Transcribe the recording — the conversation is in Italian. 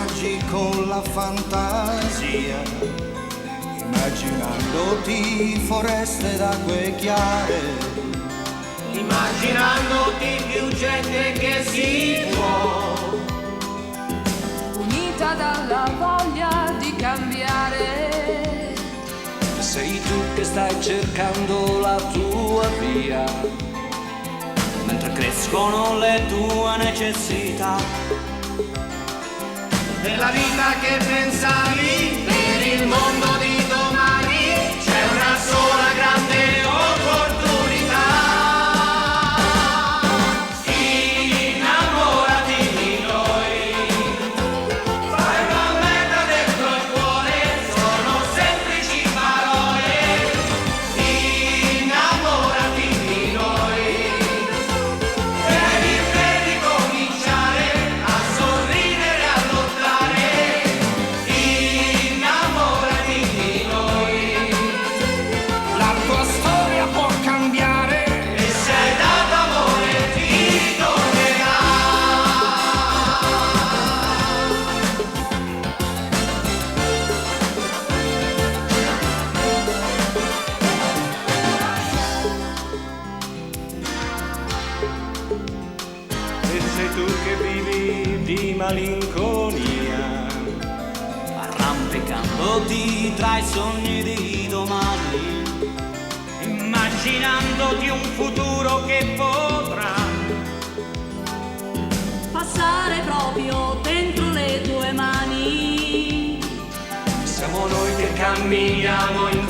viaggi con la fantasia, immaginandoti foreste d'acque chiare, immaginandoti più gente che si può, unita dalla voglia di cambiare. Sei tu che stai cercando la tua via, mentre crescono le tue necessità. Nella vita che pensavi per il mondo di domani c'è una sola grande opportunità. Innamorati di noi, fai una meta dentro il cuore, sono semplici parole. Innamorati di noi, devi per ricominciare a sorridere, a lottare. Innamorati di noi, la tua storia può cambiare. e se hai dato amore ti tornerà. E sei tu che vivi di malinconia, arrampicandoti tra i sogni di domani, immaginandoti un futuro che potrà passare proprio dentro le tue mani. siamo noi che camminiamo in